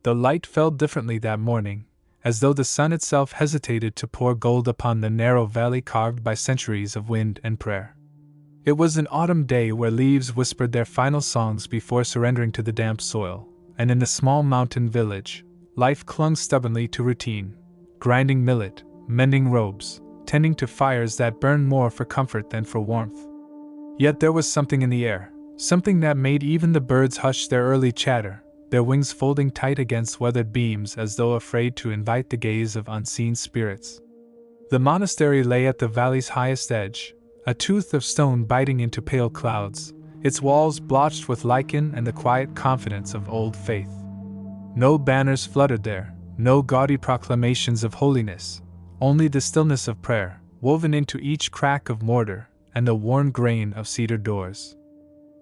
The light fell differently that morning, as though the sun itself hesitated to pour gold upon the narrow valley carved by centuries of wind and prayer. It was an autumn day where leaves whispered their final songs before surrendering to the damp soil, and in the small mountain village, life clung stubbornly to routine, grinding millet, mending robes, tending to fires that burned more for comfort than for warmth. Yet there was something in the air, something that made even the birds hush their early chatter, their wings folding tight against weathered beams as though afraid to invite the gaze of unseen spirits. The monastery lay at the valley's highest edge, a tooth of stone biting into pale clouds, its walls blotched with lichen and the quiet confidence of old faith. No banners fluttered there, no gaudy proclamations of holiness, only the stillness of prayer, woven into each crack of mortar and the worn grain of cedar doors.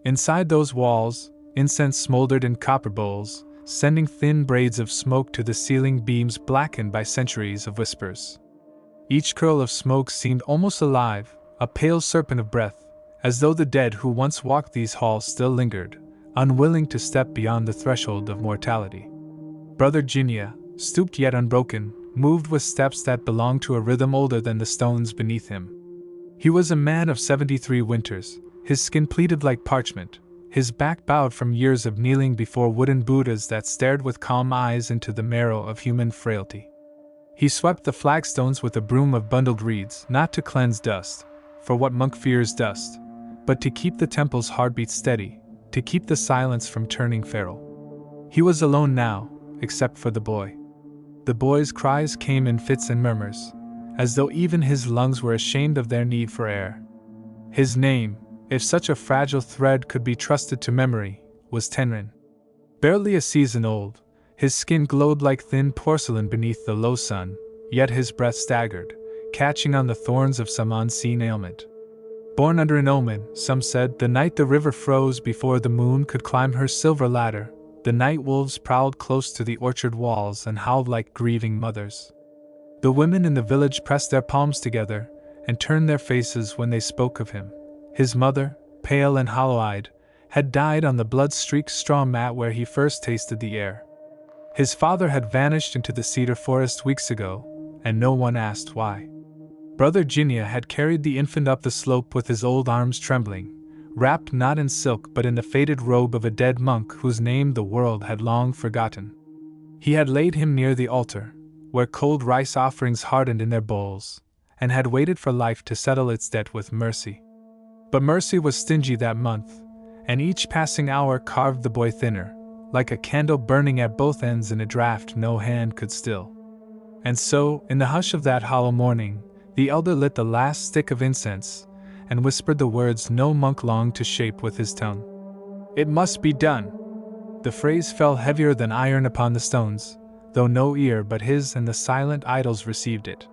Inside those walls, incense smoldered in copper bowls, sending thin braids of smoke to the ceiling beams blackened by centuries of whispers. Each curl of smoke seemed almost alive, a pale serpent of breath, as though the dead who once walked these halls still lingered, unwilling to step beyond the threshold of mortality. Brother Ginia, stooped yet unbroken, moved with steps that belonged to a rhythm older than the stones beneath him. He was a man of 73 winters, his skin pleated like parchment, his back bowed from years of kneeling before wooden Buddhas that stared with calm eyes into the marrow of human frailty. He swept the flagstones with a broom of bundled reeds, not to cleanse dust, for what monk fears dust, but to keep the temple's heartbeat steady, to keep the silence from turning feral. He was alone now, except for the boy. The boy's cries came in fits and murmurs, as though even his lungs were ashamed of their need for air. His name, if such a fragile thread could be trusted to memory, was Tenrin. Barely a season old, his skin glowed like thin porcelain beneath the low sun, yet his breath staggered, catching on the thorns of some unseen ailment. Born under an omen, some said, the night the river froze before the moon could climb her silver ladder, the night wolves prowled close to the orchard walls and howled like grieving mothers. The women in the village pressed their palms together and turned their faces when they spoke of him. His mother, pale and hollow-eyed, had died on the blood-streaked straw mat where he first tasted the air. His father had vanished into the cedar forest weeks ago, and no one asked why. Brother Ginia had carried the infant up the slope with his old arms trembling, wrapped not in silk but in the faded robe of a dead monk whose name the world had long forgotten. He had laid him near the altar, where cold rice offerings hardened in their bowls, and had waited for life to settle its debt with mercy. But mercy was stingy that month, and each passing hour carved the boy thinner, like a candle burning at both ends in a draught no hand could still. And so, in the hush of that hollow morning, the elder lit the last stick of incense, and whispered the words no monk longed to shape with his tongue. It must be done! The phrase fell heavier than iron upon the stones, though no ear but his and the silent idols received it.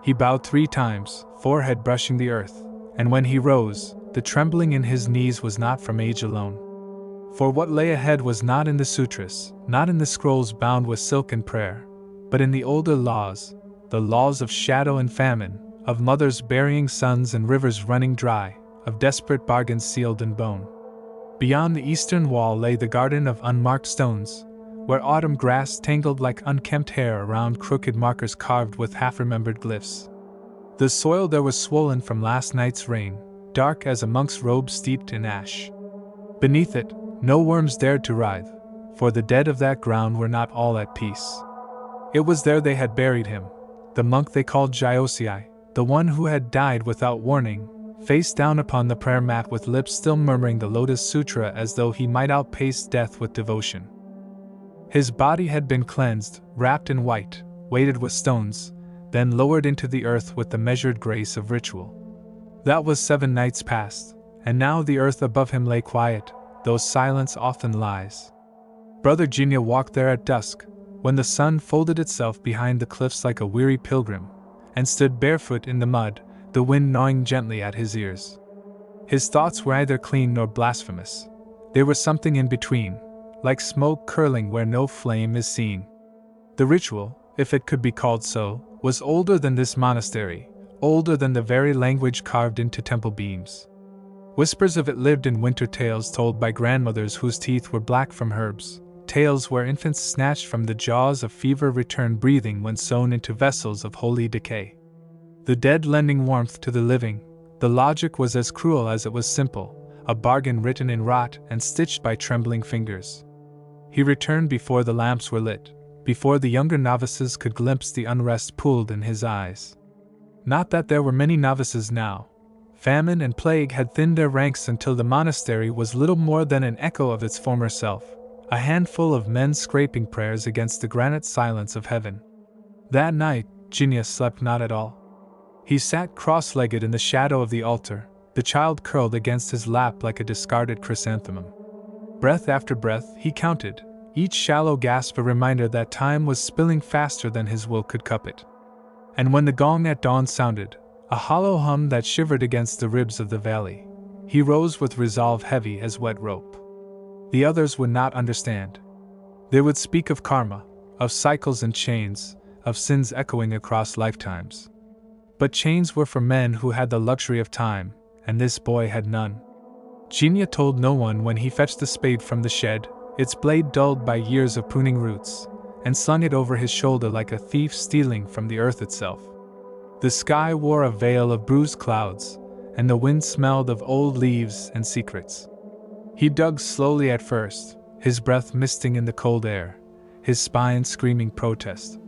He bowed 3 times, forehead brushing the earth, and when he rose, the trembling in his knees was not from age alone. For what lay ahead was not in the sutras, not in the scrolls bound with silk and prayer, but in the older laws, the laws of shadow and famine, of mothers burying sons and rivers running dry, of desperate bargains sealed in bone. Beyond the eastern wall lay the garden of unmarked stones, where autumn grass tangled like unkempt hair around crooked markers carved with half-remembered glyphs. The soil there was swollen from last night's rain, dark as a monk's robe steeped in ash. Beneath it, no worms dared to writhe, for the dead of that ground were not all at peace. It was there they had buried him, the monk they called Gyosei, the one who had died without warning, face down upon the prayer mat with lips still murmuring the Lotus Sutra as though he might outpace death with devotion. His body had been cleansed, wrapped in white, weighted with stones, then lowered into the earth with the measured grace of ritual. That was 7 nights past, and now the earth above him lay quiet, though silence often lies. Brother Ginia walked there at dusk, when the sun folded itself behind the cliffs like a weary pilgrim, and stood barefoot in the mud, the wind gnawing gently at his ears. His thoughts were neither clean nor blasphemous. They were something in between, like smoke curling where no flame is seen. The ritual, if it could be called so, was older than this monastery, older than the very language carved into temple beams. Whispers of it lived in winter tales told by grandmothers whose teeth were black from herbs, tales where infants snatched from the jaws of fever returned breathing when sewn into vessels of holy decay. The dead lending warmth to the living, the logic was as cruel as it was simple, a bargain written in rot and stitched by trembling fingers. He returned before the lamps were lit, before the younger novices could glimpse the unrest pooled in his eyes. Not that there were many novices now. Famine and plague had thinned their ranks until the monastery was little more than an echo of its former self, a handful of men scraping prayers against the granite silence of heaven. That night, Jinya slept not at all. He sat cross-legged in the shadow of the altar, the child curled against his lap like a discarded chrysanthemum. Breath after breath, he counted, each shallow gasp a reminder that time was spilling faster than his will could cup it. And when the gong at dawn sounded, a hollow hum that shivered against the ribs of the valley, he rose with resolve heavy as wet rope. The others would not understand. They would speak of karma, of cycles and chains, of sins echoing across lifetimes. But chains were for men who had the luxury of time, and this boy had none. Jinya told no one when he fetched the spade from the shed, its blade dulled by years of pruning roots, and slung it over his shoulder like a thief stealing from the earth itself. The sky wore a veil of bruised clouds, and the wind smelled of old leaves and secrets. He dug slowly at first, his breath misting in the cold air, his spine screaming protest.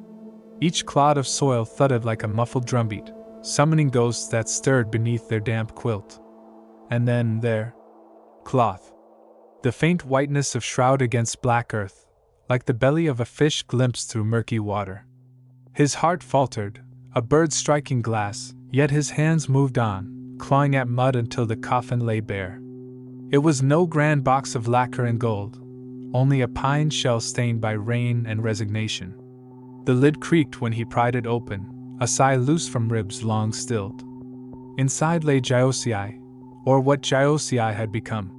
Each clod of soil thudded like a muffled drumbeat, summoning ghosts that stirred beneath their damp quilt. And then there, cloth. The faint whiteness of shroud against black earth, like the belly of a fish glimpsed through murky water. His heart faltered, a bird striking glass, yet his hands moved on, clawing at mud until the coffin lay bare. It was no grand box of lacquer and gold, only a pine shell stained by rain and resignation. The lid creaked when he pried it open, a sigh loose from ribs long stilled. Inside lay Gyosiai, or what Gyosiai had become.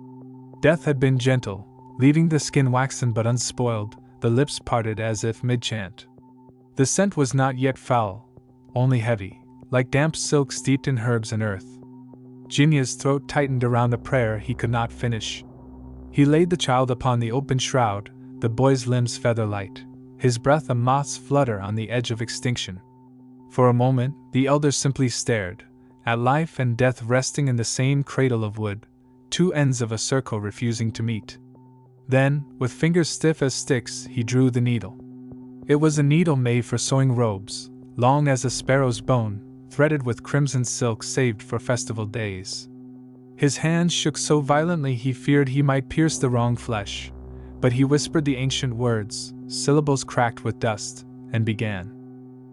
Death had been gentle, leaving the skin waxen but unspoiled, the lips parted as if mid-chant. The scent was not yet foul, only heavy, like damp silk steeped in herbs and earth. Jinya's throat tightened around a prayer he could not finish. He laid the child upon the open shroud, the boy's limbs feather-light, his breath a moth's flutter on the edge of extinction. For a moment, the elders simply stared, at life and death resting in the same cradle of wood, two ends of a circle refusing to meet. Then, with fingers stiff as sticks, he drew the needle. It was a needle made for sewing robes, long as a sparrow's bone, threaded with crimson silk saved for festival days. His hands shook so violently he feared he might pierce the wrong flesh, but he whispered the ancient words, syllables cracked with dust, and began.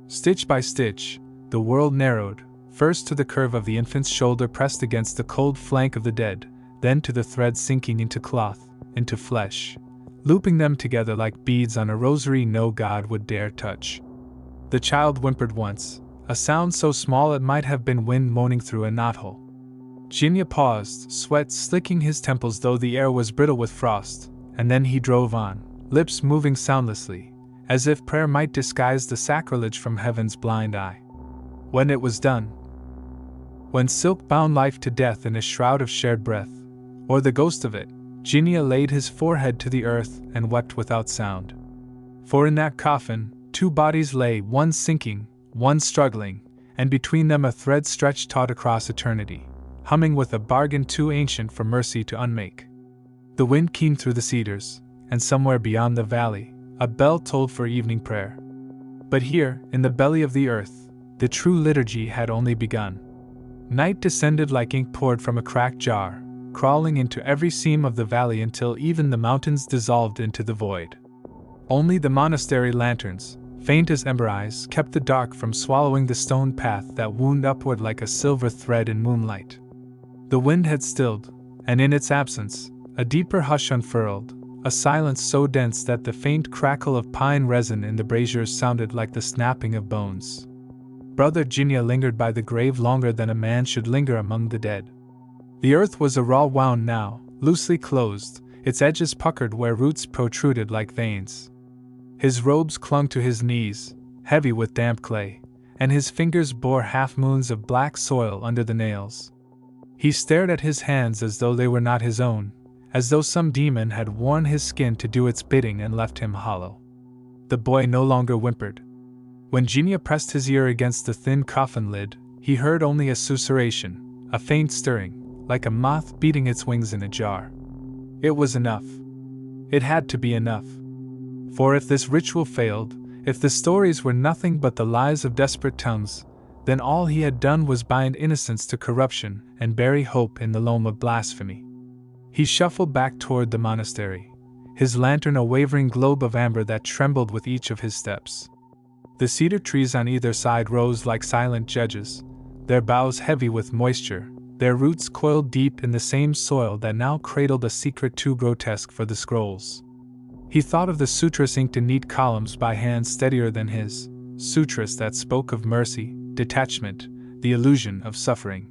Stitch by stitch, the world narrowed, first to the curve of the infant's shoulder pressed against the cold flank of the dead, then to the thread sinking into cloth, into flesh, looping them together like beads on a rosary no god would dare touch. The child whimpered once, a sound so small it might have been wind moaning through a knothole. Jinya paused, sweat slicking his temples though the air was brittle with frost, and then he drove on, lips moving soundlessly, as if prayer might disguise the sacrilege from heaven's blind eye. When it was done, when silk bound life to death in a shroud of shared breath, or the ghost of it, Jinya laid his forehead to the earth and wept without sound. For in that coffin, two bodies lay, one sinking, one struggling, and between them a thread stretched taut across eternity, humming with a bargain too ancient for mercy to unmake. The wind keened through the cedars, and somewhere beyond the valley, a bell tolled for evening prayer. But here, in the belly of the earth, the true liturgy had only begun. Night descended like ink poured from a cracked jar, crawling into every seam of the valley until even the mountains dissolved into the void. Only the monastery lanterns, faint as ember eyes, kept the dark from swallowing the stone path that wound upward like a silver thread in moonlight. The wind had stilled, and in its absence, a deeper hush unfurled, a silence so dense that the faint crackle of pine resin in the braziers sounded like the snapping of bones. Brother Jinya lingered by the grave longer than a man should linger among the dead. The earth was a raw wound now, loosely closed, its edges puckered where roots protruded like veins. His robes clung to his knees, heavy with damp clay, and his fingers bore half-moons of black soil under the nails. He stared at his hands as though they were not his own, as though some demon had worn his skin to do its bidding and left him hollow. The boy no longer whimpered. When Genia pressed his ear against the thin coffin lid, he heard only a susurration, a faint stirring, like a moth beating its wings in a jar. It was enough. It had to be enough. For if this ritual failed, if the stories were nothing but the lies of desperate tongues, then all he had done was bind innocence to corruption and bury hope in the loam of blasphemy. He shuffled back toward the monastery, his lantern a wavering globe of amber that trembled with each of his steps. The cedar trees on either side rose like silent judges, their boughs heavy with moisture, their roots coiled deep in the same soil that now cradled a secret too grotesque for the scrolls. He thought of the sutras inked in neat columns by hands steadier than his, sutras that spoke of mercy, detachment, the illusion of suffering.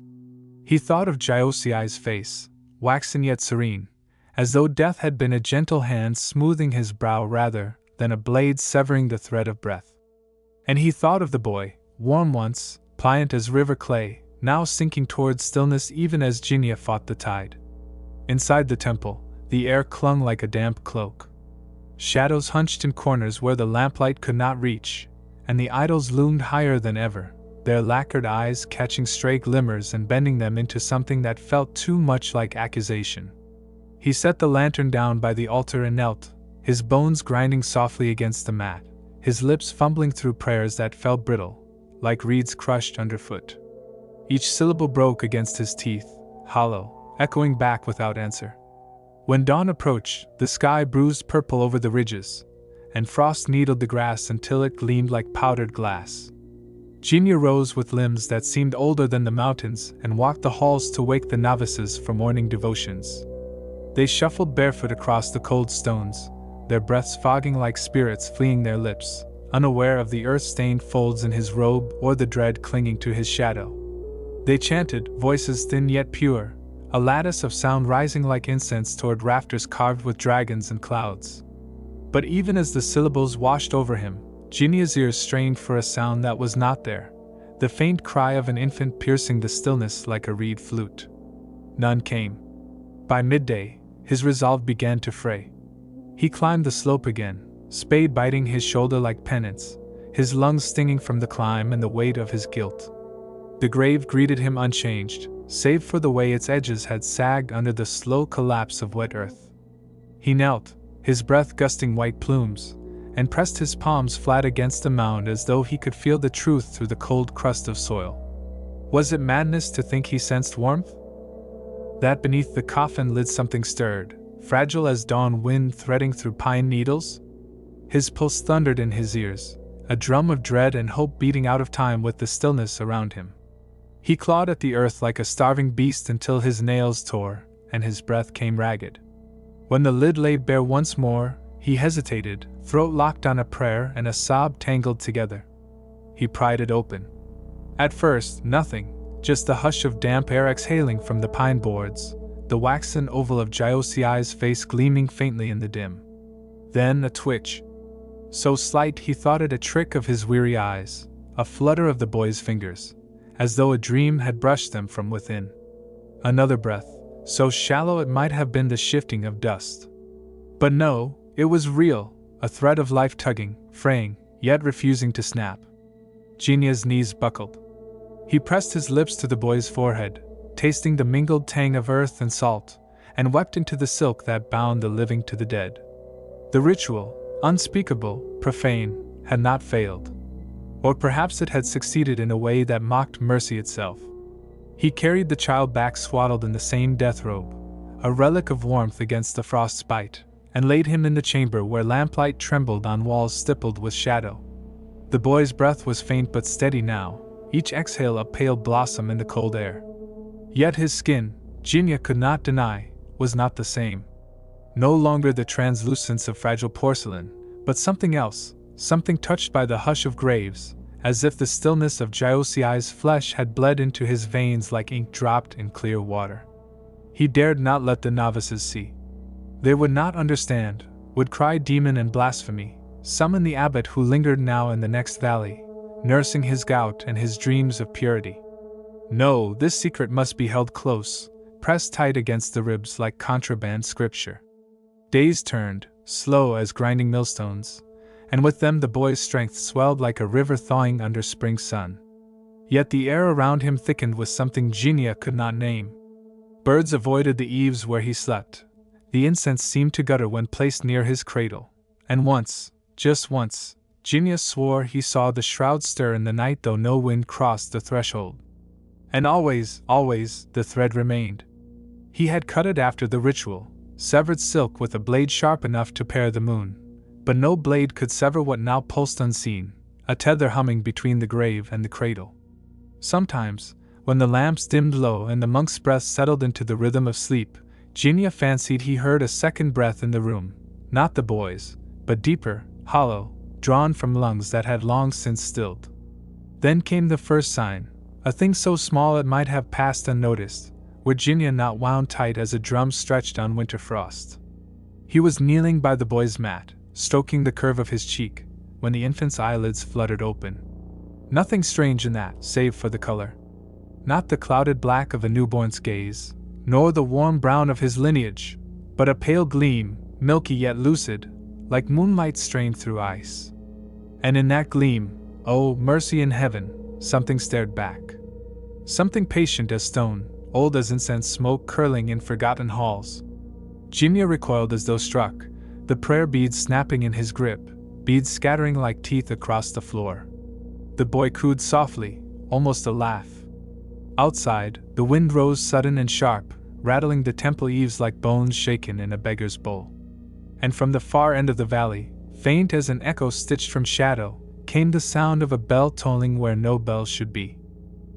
He thought of Josiah's face, waxen yet serene, as though death had been a gentle hand smoothing his brow rather than a blade severing the thread of breath. And he thought of the boy, warm once, pliant as river clay, now sinking toward stillness even as Genia fought the tide. Inside the temple, the air clung like a damp cloak. Shadows hunched in corners where the lamplight could not reach, and the idols loomed higher than ever, their lacquered eyes catching stray glimmers and bending them into something that felt too much like accusation. He set the lantern down by the altar and knelt, his bones grinding softly against the mat, his lips fumbling through prayers that fell brittle, like reeds crushed underfoot. Each syllable broke against his teeth, hollow, echoing back without answer. When dawn approached, the sky bruised purple over the ridges, and frost needled the grass until it gleamed like powdered glass. Genia rose with limbs that seemed older than the mountains and walked the halls to wake the novices for morning devotions. They shuffled barefoot across the cold stones, their breaths fogging like spirits fleeing their lips, unaware of the earth-stained folds in his robe or the dread clinging to his shadow. They chanted, voices thin yet pure, a lattice of sound rising like incense toward rafters carved with dragons and clouds. But even as the syllables washed over him, Genia's ears strained for a sound that was not there, the faint cry of an infant piercing the stillness like a reed flute. None came. By midday, his resolve began to fray. He climbed the slope again, spade biting his shoulder like penance, his lungs stinging from the climb and the weight of his guilt. The grave greeted him unchanged, save for the way its edges had sagged under the slow collapse of wet earth. He knelt, his breath gusting white plumes, and pressed his palms flat against the mound as though he could feel the truth through the cold crust of soil. Was it madness to think he sensed warmth? That beneath the coffin lid something stirred, fragile as dawn wind threading through pine needles? His pulse thundered in his ears, a drum of dread and hope beating out of time with the stillness around him. He clawed at the earth like a starving beast until his nails tore and his breath came ragged. When the lid lay bare once more, he hesitated, throat locked on a prayer and a sob tangled together. He pried it open. At first, nothing, just the hush of damp air exhaling from the pine boards, the waxen oval of Josiah's face gleaming faintly in the dim. Then a twitch. So slight he thought it a trick of his weary eyes, a flutter of the boy's fingers, as though a dream had brushed them from within. Another breath, so shallow it might have been the shifting of dust. But no, it was real, a thread of life tugging, fraying, yet refusing to snap. Genia's knees buckled. He pressed his lips to the boy's forehead, tasting the mingled tang of earth and salt, and wept into the silk that bound the living to the dead. The ritual, unspeakable, profane, had not failed. Or perhaps it had succeeded in a way that mocked mercy itself. He carried the child back swaddled in the same death robe, a relic of warmth against the frost's bite, and laid him in the chamber where lamplight trembled on walls stippled with shadow. The boy's breath was faint but steady now, each exhale a pale blossom in the cold air. Yet his skin, Genia could not deny, was not the same. No longer the translucence of fragile porcelain, but something else, something touched by the hush of graves, as if the stillness of Josiah's flesh had bled into his veins like ink dropped in clear water. He dared not let the novices see. They would not understand, would cry demon and blasphemy, summon the abbot who lingered now in the next valley, nursing his gout and his dreams of purity. No, this secret must be held close, pressed tight against the ribs like contraband scripture. Days turned, slow as grinding millstones, and with them the boy's strength swelled like a river thawing under spring sun. Yet the air around him thickened with something Genia could not name. Birds avoided the eaves where he slept. The incense seemed to gutter when placed near his cradle. And once, just once, Genia swore he saw the shroud stir in the night though no wind crossed the threshold. And always, always, the thread remained. He had cut it after the ritual, severed silk with a blade sharp enough to pare the moon. But no blade could sever what now pulsed unseen, a tether humming between the grave and the cradle. Sometimes, when the lamps dimmed low and the monk's breath settled into the rhythm of sleep, Genia fancied he heard a second breath in the room, not the boy's, but deeper, hollow, drawn from lungs that had long since stilled. Then came the first sign, a thing so small it might have passed unnoticed, were Genia not wound tight as a drum stretched on winter frost. He was kneeling by the boy's mat, stroking the curve of his cheek, when the infant's eyelids fluttered open. Nothing strange in that, save for the color. Not the clouded black of a newborn's gaze, nor the warm brown of his lineage, but a pale gleam, milky yet lucid, like moonlight strained through ice. And in that gleam, oh, mercy in heaven, something stared back. Something patient as stone, old as incense smoke curling in forgotten halls. Genia recoiled as though struck, the prayer beads snapping in his grip, beads scattering like teeth across the floor. The boy cooed softly, almost a laugh. Outside, the wind rose sudden and sharp, rattling the temple eaves like bones shaken in a beggar's bowl. And from the far end of the valley, faint as an echo stitched from shadow, came the sound of a bell tolling where no bell should be.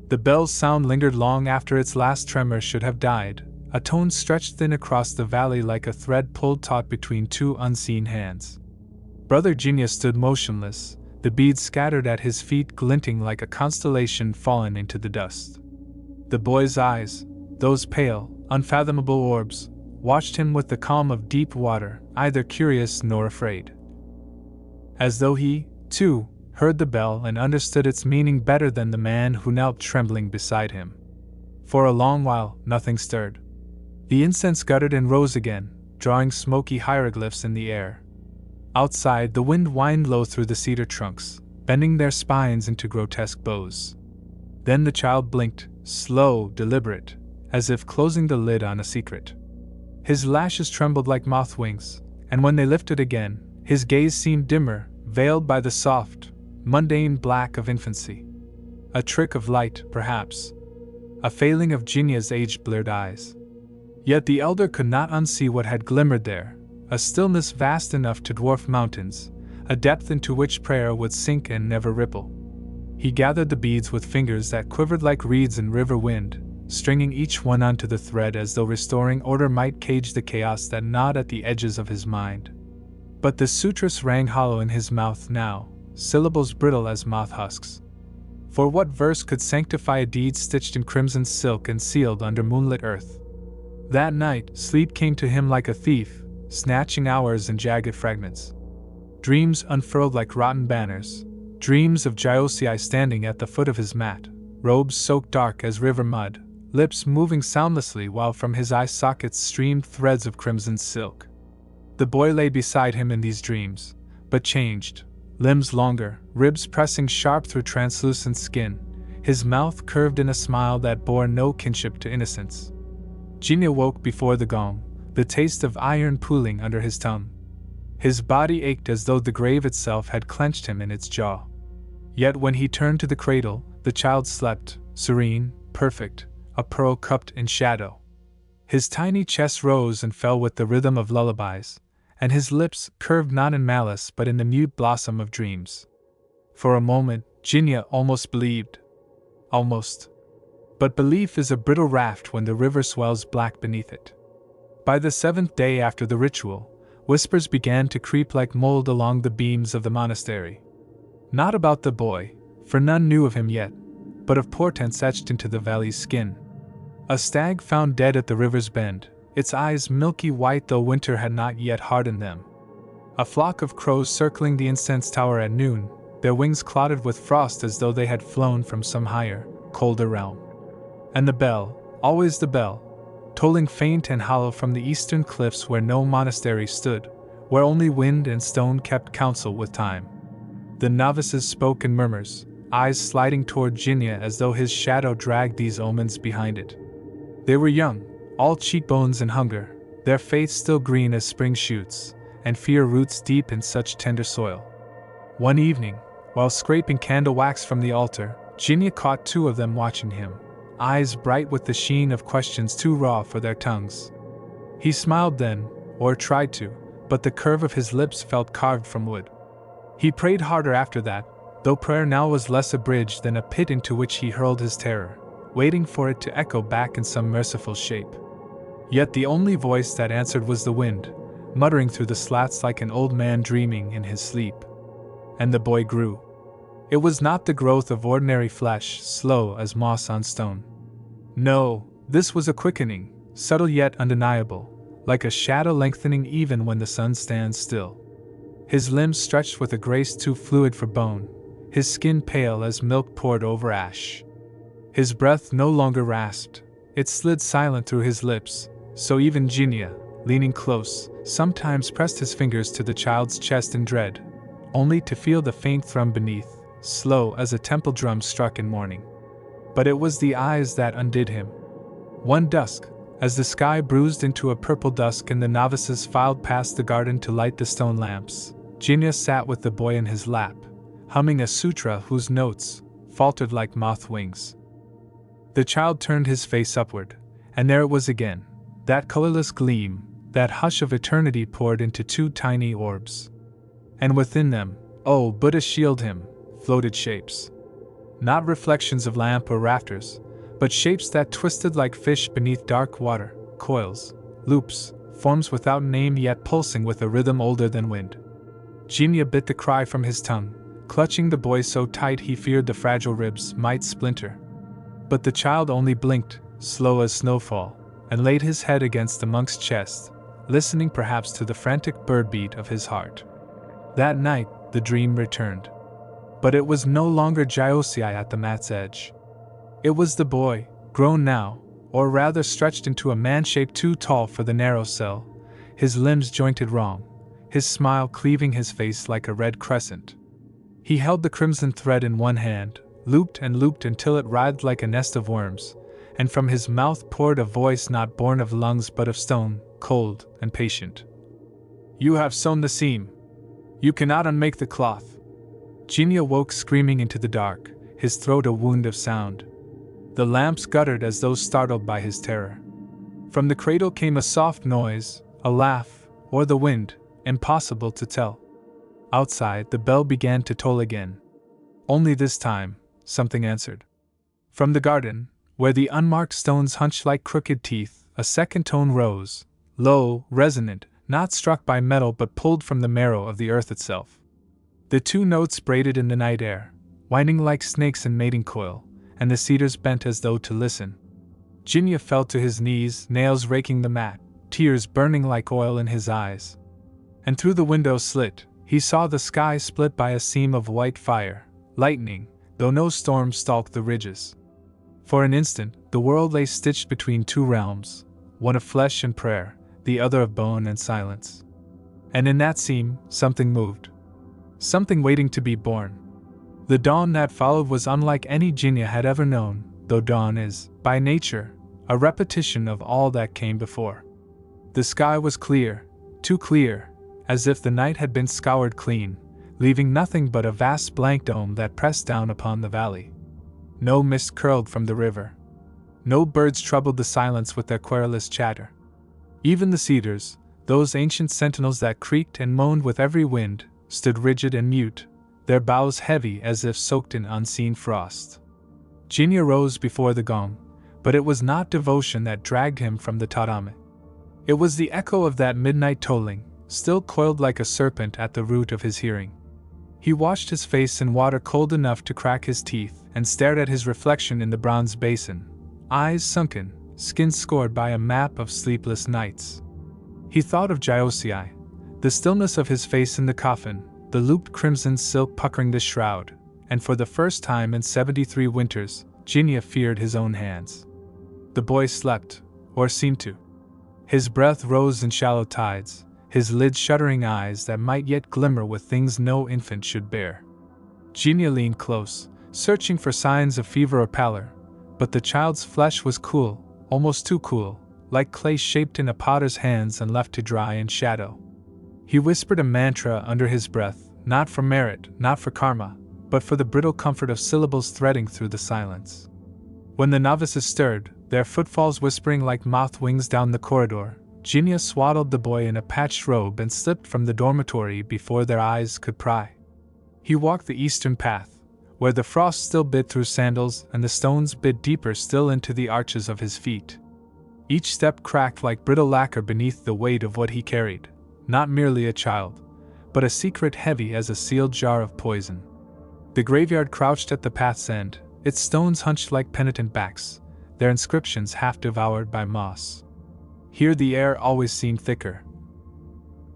The bell's sound lingered long after its last tremor should have died, a tone stretched thin across the valley like a thread pulled taut between two unseen hands. Brother Genia stood motionless, the beads scattered at his feet glinting like a constellation fallen into the dust. The boy's eyes, those pale, unfathomable orbs, watched him with the calm of deep water, neither curious nor afraid. As though he, too, heard the bell and understood its meaning better than the man who knelt trembling beside him. For a long while, nothing stirred. The incense guttered and rose again, drawing smoky hieroglyphs in the air. Outside, the wind whined low through the cedar trunks, bending their spines into grotesque bows. Then the child blinked, slow, deliberate, as if closing the lid on a secret. His lashes trembled like moth wings, and when they lifted again, his gaze seemed dimmer, veiled by the soft, mundane black of infancy. A trick of light, perhaps. A failing of Genia's age-blurred eyes. Yet the elder could not unsee what had glimmered there, a stillness vast enough to dwarf mountains, a depth into which prayer would sink and never ripple. He gathered the beads with fingers that quivered like reeds in river wind, stringing each one onto the thread as though restoring order might cage the chaos that gnawed at the edges of his mind. But the sutras rang hollow in his mouth now, syllables brittle as moth husks. For what verse could sanctify a deed stitched in crimson silk and sealed under moonlit earth? That night, sleep came to him like a thief, snatching hours in jagged fragments. Dreams unfurled like rotten banners, dreams of Giosei standing at the foot of his mat, robes soaked dark as river mud, lips moving soundlessly while from his eye sockets streamed threads of crimson silk. The boy lay beside him in these dreams, but changed, limbs longer, ribs pressing sharp through translucent skin, his mouth curved in a smile that bore no kinship to innocence. Genia woke before the gong, the taste of iron pooling under his tongue. His body ached as though the grave itself had clenched him in its jaw. Yet when he turned to the cradle, the child slept, serene, perfect, a pearl cupped in shadow. His tiny chest rose and fell with the rhythm of lullabies, and his lips curved not in malice but in the mute blossom of dreams. For a moment, Genia almost believed. Almost. But belief is a brittle raft when the river swells black beneath it. By the 7th day after the ritual, whispers began to creep like mold along the beams of the monastery. Not about the boy, for none knew of him yet, but of portents etched into the valley's skin. A stag found dead at the river's bend, its eyes milky white though winter had not yet hardened them. A flock of crows circling the incense tower at noon, their wings clotted with frost as though they had flown from some higher, colder realm. And the bell, always the bell, tolling faint and hollow from the eastern cliffs where no monastery stood, where only wind and stone kept counsel with time. The novices spoke in murmurs, eyes sliding toward Jinya as though his shadow dragged these omens behind it. They were young, all cheekbones and hunger, their faith still green as spring shoots, and fear roots deep in such tender soil. One evening, while scraping candle wax from the altar, Jinya caught two of them watching him, eyes bright with the sheen of questions too raw for their tongues. He smiled then, or tried to, but the curve of his lips felt carved from wood. He prayed harder after that, though prayer now was less a bridge than a pit into which he hurled his terror, waiting for it to echo back in some merciful shape. Yet the only voice that answered was the wind, muttering through the slats like an old man dreaming in his sleep. And the boy grew. It was not the growth of ordinary flesh, slow as moss on stone. No, this was a quickening, subtle yet undeniable, like a shadow lengthening even when the sun stands still. His limbs stretched with a grace too fluid for bone, his skin pale as milk poured over ash. His breath no longer rasped, it slid silent through his lips, so even Jinya, leaning close, sometimes pressed his fingers to the child's chest in dread, only to feel the faint thrum beneath, slow as a temple drum struck in morning. But it was the eyes that undid him. One dusk, as the sky bruised into a purple dusk and the novices filed past the garden to light the stone lamps, Jinya sat with the boy in his lap, humming a sutra whose notes faltered like moth wings. The child turned his face upward, and there it was again, that colorless gleam, that hush of eternity poured into two tiny orbs. And within them, oh, Buddha shield him, floated shapes. Not reflections of lamp or rafters, but shapes that twisted like fish beneath dark water, coils, loops, forms without name yet pulsing with a rhythm older than wind. Jinya bit the cry from his tongue, clutching the boy so tight he feared the fragile ribs might splinter. But the child only blinked, slow as snowfall, and laid his head against the monk's chest, listening perhaps to the frantic bird beat of his heart. That night, the dream returned. But it was no longer Josiah at the mat's edge. It was the boy, grown now, or rather stretched into a man shape too tall for the narrow cell, his limbs jointed wrong, his smile cleaving his face like a red crescent. He held the crimson thread in one hand, looped and looped until it writhed like a nest of worms, and from his mouth poured a voice not born of lungs but of stone, cold and patient. "You have sewn the seam. You cannot unmake the cloth." Jinya woke screaming into the dark, his throat a wound of sound. The lamps guttered as though startled by his terror. From the cradle came a soft noise, a laugh, or the wind, impossible to tell. Outside, the bell began to toll again. Only this time, something answered. From the garden, where the unmarked stones hunched like crooked teeth, a second tone rose, low, resonant, not struck by metal but pulled from the marrow of the earth itself. The two notes braided in the night air, winding like snakes in mating coil, and the cedars bent as though to listen. Jinya fell to his knees, nails raking the mat, tears burning like oil in his eyes. And through the window slit, he saw the sky split by a seam of white fire, lightning, though no storm stalked the ridges. For an instant, the world lay stitched between two realms, one of flesh and prayer, the other of bone and silence. And in that seam, something moved. Something waiting to be born. The dawn that followed was unlike any Jinya had ever known, though dawn is, by nature, a repetition of all that came before. The sky was clear, too clear, as if the night had been scoured clean, leaving nothing but a vast blank dome that pressed down upon the valley. No mist curled from the river. No birds troubled the silence with their querulous chatter. Even the cedars, those ancient sentinels that creaked and moaned with every wind, stood rigid and mute, their boughs heavy as if soaked in unseen frost. Jinya rose before the gong, but it was not devotion that dragged him from the tatame. It was the echo of that midnight tolling, still coiled like a serpent at the root of his hearing. He washed his face in water cold enough to crack his teeth and stared at his reflection in the bronze basin, eyes sunken, skin scored by a map of sleepless nights. He thought of Josiah, the stillness of his face in the coffin, the looped crimson silk puckering the shroud, and for the first time in 73 winters, Jinya feared his own hands. The boy slept, or seemed to. His breath rose in shallow tides, his lids shuddering eyes that might yet glimmer with things no infant should bear. Genia leaned close, searching for signs of fever or pallor, but the child's flesh was cool, almost too cool, like clay shaped in a potter's hands and left to dry in shadow. He whispered a mantra under his breath, not for merit, not for karma, but for the brittle comfort of syllables threading through the silence. When the novices stirred, their footfalls whispering like moth wings down the corridor, Genia swaddled the boy in a patched robe and slipped from the dormitory before their eyes could pry. He walked the eastern path, where the frost still bit through sandals and the stones bit deeper still into the arches of his feet. Each step cracked like brittle lacquer beneath the weight of what he carried, not merely a child, but a secret heavy as a sealed jar of poison. The graveyard crouched at the path's end, its stones hunched like penitent backs, their inscriptions half devoured by moss. Here the air always seemed thicker,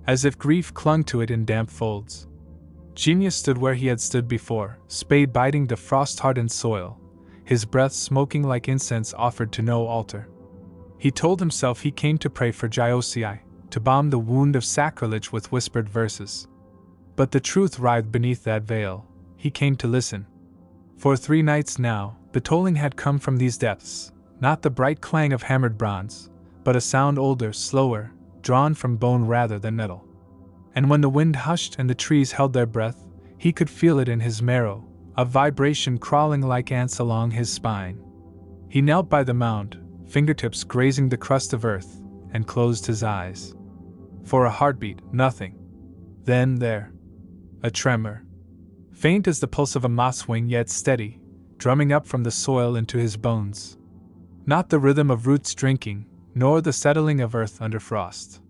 as if grief clung to it in damp folds. Genia stood where he had stood before, spade biting the frost-hardened soil, his breath smoking like incense offered to no altar. He told himself he came to pray for Giosii, to balm the wound of sacrilege with whispered verses. But the truth writhed beneath that veil. He came to listen. For 3 nights now, the tolling had come from these depths, not the bright clang of hammered bronze, but a sound older, slower, drawn from bone rather than metal. And when the wind hushed and the trees held their breath, he could feel it in his marrow, a vibration crawling like ants along his spine. He knelt by the mound, fingertips grazing the crust of earth, and closed his eyes. For a heartbeat, nothing. Then there. A tremor. Faint as the pulse of a moth's wing yet steady, drumming up from the soil into his bones. Not the rhythm of roots drinking, nor the settling of earth under frost.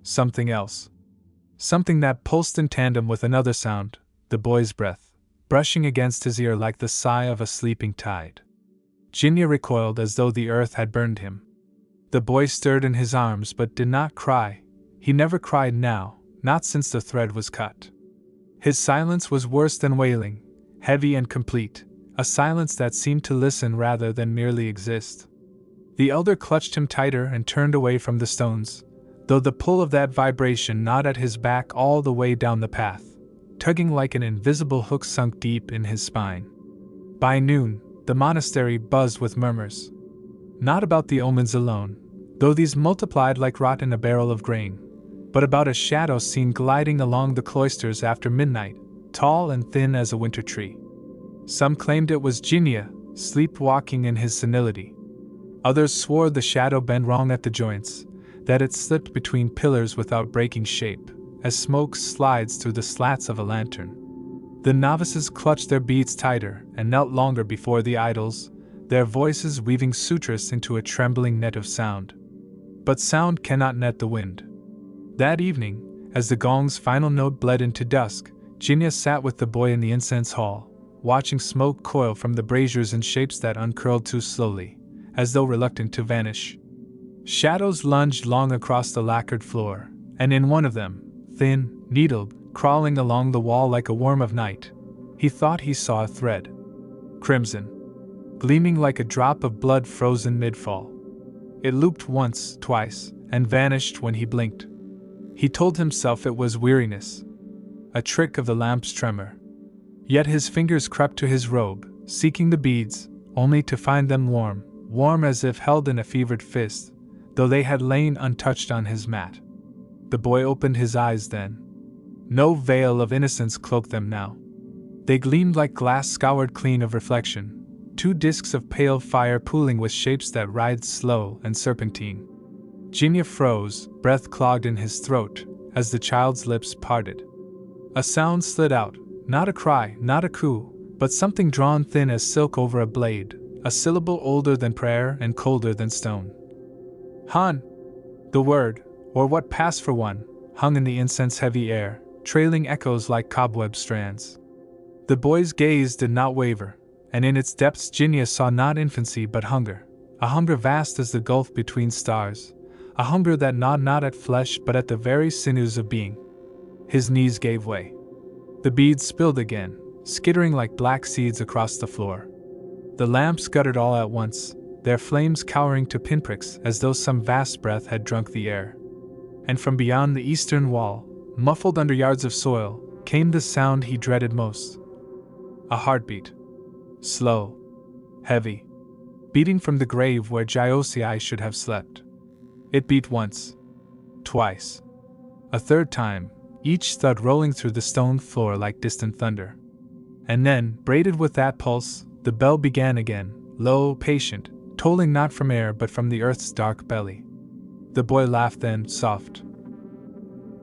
Something else. Something that pulsed in tandem with another sound, the boy's breath, brushing against his ear like the sigh of a sleeping tide. Genia recoiled as though the earth had burned him. The boy stirred in his arms but did not cry. He never cried now, not since the thread was cut. His silence was worse than wailing, heavy and complete, a silence that seemed to listen rather than merely exist. The elder clutched him tighter and turned away from the stones, though the pull of that vibration gnawed at his back all the way down the path, tugging like an invisible hook sunk deep in his spine. By noon, the monastery buzzed with murmurs. Not about the omens alone, though these multiplied like rot in a barrel of grain, but about a shadow seen gliding along the cloisters after midnight, tall and thin as a winter tree. Some claimed it was Genia, sleepwalking in his senility. Others swore the shadow bent wrong at the joints, that it slipped between pillars without breaking shape, as smoke slides through the slats of a lantern. The novices clutched their beads tighter and knelt longer before the idols, their voices weaving sutras into a trembling net of sound. But sound cannot net the wind. That evening, as the gong's final note bled into dusk, Genia sat with the boy in the incense hall, watching smoke coil from the braziers in shapes that uncurled too slowly, as though reluctant to vanish. Shadows lunged long across the lacquered floor, and in one of them, thin, needled, crawling along the wall like a worm of night, he thought he saw a thread. Crimson. Gleaming like a drop of blood frozen mid-fall. It looped once, twice, and vanished when he blinked. He told himself it was weariness. A trick of the lamp's tremor. Yet his fingers crept to his robe, seeking the beads, only to find them warm, warm as if held in a fevered fist, though they had lain untouched on his mat. The boy opened his eyes then. No veil of innocence cloaked them now. They gleamed like glass scoured clean of reflection, 2 discs of pale fire pooling with shapes that writhed slow and serpentine. Genia froze, breath clogged in his throat, as the child's lips parted. A sound slid out, not a cry, not a coo, but something drawn thin as silk over a blade, a syllable older than prayer and colder than stone. Han! The word, or what passed for one, hung in the incense-heavy air, trailing echoes like cobweb strands. The boy's gaze did not waver, and in its depths Genia saw not infancy but hunger, a hunger vast as the gulf between stars, a hunger that gnawed not at flesh but at the very sinews of being. His knees gave way. The beads spilled again, skittering like black seeds across the floor. The lamp scuttered all at once, their flames cowering to pinpricks as though some vast breath had drunk the air. And from beyond the eastern wall, muffled under yards of soil, came the sound he dreaded most. A heartbeat. Slow. Heavy. Beating from the grave where Josiah should have slept. It beat once. Twice. A third time, each thud rolling through the stone floor like distant thunder. And then, braided with that pulse, the bell began again, low, patient, tolling not from air but from the earth's dark belly. The boy laughed then, soft,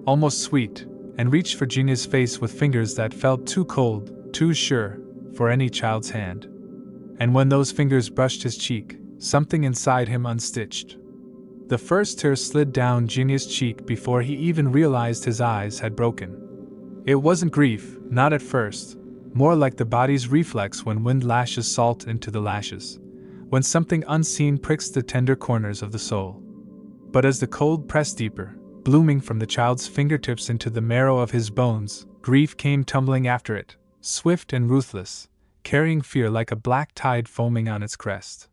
almost sweet, and reached for Gina's face with fingers that felt too cold, too sure, for any child's hand. And when those fingers brushed his cheek, something inside him unstitched. The first tear slid down Gina's cheek before he even realized his eyes had broken. It wasn't grief, not at first, more like the body's reflex when wind lashes salt into the lashes, when something unseen pricks the tender corners of the soul. But as the cold pressed deeper, blooming from the child's fingertips into the marrow of his bones, grief came tumbling after it, swift and ruthless, carrying fear like a black tide foaming on its crest.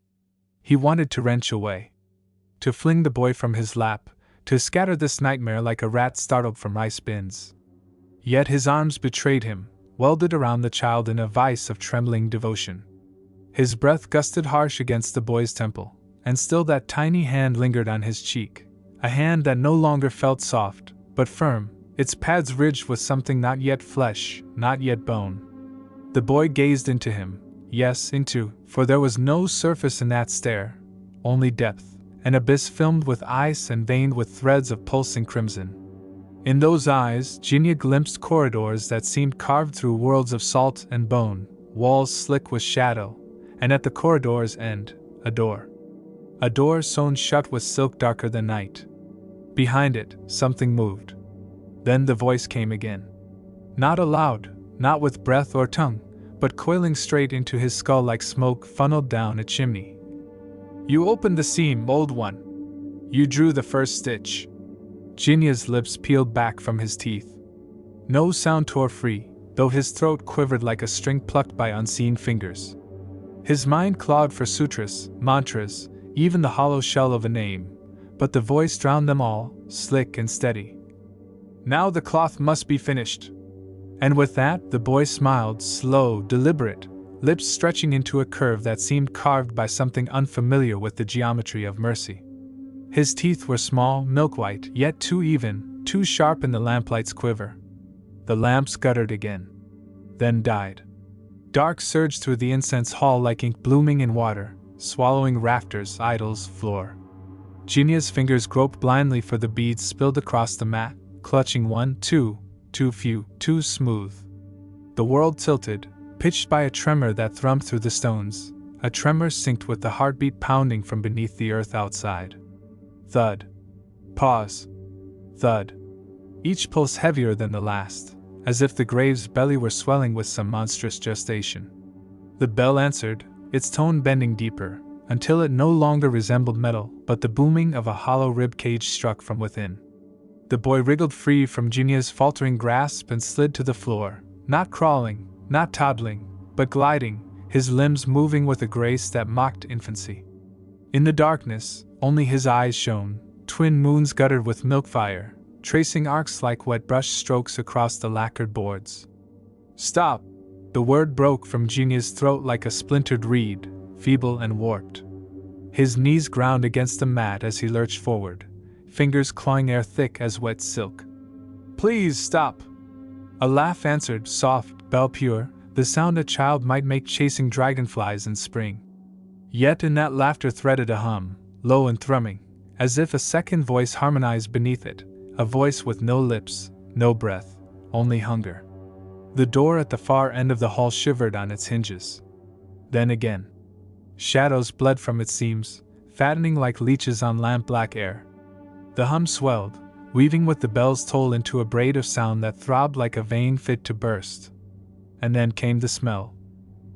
He wanted to wrench away, to fling the boy from his lap, to scatter this nightmare like a rat startled from rice bins. Yet his arms betrayed him, welded around the child in a vice of trembling devotion. His breath gusted harsh against the boy's temple, and still that tiny hand lingered on his cheek, a hand that no longer felt soft, but firm, its pads ridged with something not yet flesh, not yet bone. The boy gazed into him, yes, for there was no surface in that stare, only depth, an abyss filmed with ice and veined with threads of pulsing crimson. In those eyes, Gina glimpsed corridors that seemed carved through worlds of salt and bone, walls slick with shadow, and at the corridor's end, a door. A door sewn shut with silk darker than night. Behind it, something moved. Then the voice came again. Not aloud, not with breath or tongue, but coiling straight into his skull like smoke funneled down a chimney. You opened the seam, old one. You drew the first stitch. Gina's lips peeled back from his teeth. No sound tore free, though his throat quivered like a string plucked by unseen fingers. His mind clawed for sutras, mantras, even the hollow shell of a name, but the voice drowned them all, slick and steady. Now the cloth must be finished. And with that, the boy smiled, slow, deliberate, lips stretching into a curve that seemed carved by something unfamiliar with the geometry of mercy. His teeth were small, milk-white, yet too even, too sharp in the lamplight's quiver. The lamps guttered again, then died. Dark surged through the incense hall like ink blooming in water, swallowing rafters, idols, floor. Gina's fingers groped blindly for the beads spilled across the mat, clutching one, too few, too smooth. The world tilted, pitched by a tremor that thrummed through the stones, a tremor synced with the heartbeat pounding from beneath the earth outside. Thud. Pause. Thud. Each pulse heavier than the last, as if the grave's belly were swelling with some monstrous gestation. The bell answered, its tone bending deeper, until it no longer resembled metal, but the booming of a hollow rib cage struck from within. The boy wriggled free from Gina's faltering grasp and slid to the floor, not crawling, not toddling, but gliding, his limbs moving with a grace that mocked infancy. In the darkness, only his eyes shone, twin moons guttered with milk fire, tracing arcs like wet brush strokes across the lacquered boards. Stop! The word broke from Gina's throat like a splintered reed, feeble and warped. His knees ground against the mat as he lurched forward, fingers clawing air thick as wet silk. Please stop! A laugh answered, soft, bell-pure, the sound a child might make chasing dragonflies in spring. Yet in that laughter threaded a hum, low and thrumming, as if a second voice harmonized beneath it, a voice with no lips, no breath, only hunger. The door at the far end of the hall shivered on its hinges. Then again. Shadows bled from its seams, fattening like leeches on lamp-black air. The hum swelled, weaving with the bell's toll into a braid of sound that throbbed like a vein fit to burst. And then came the smell.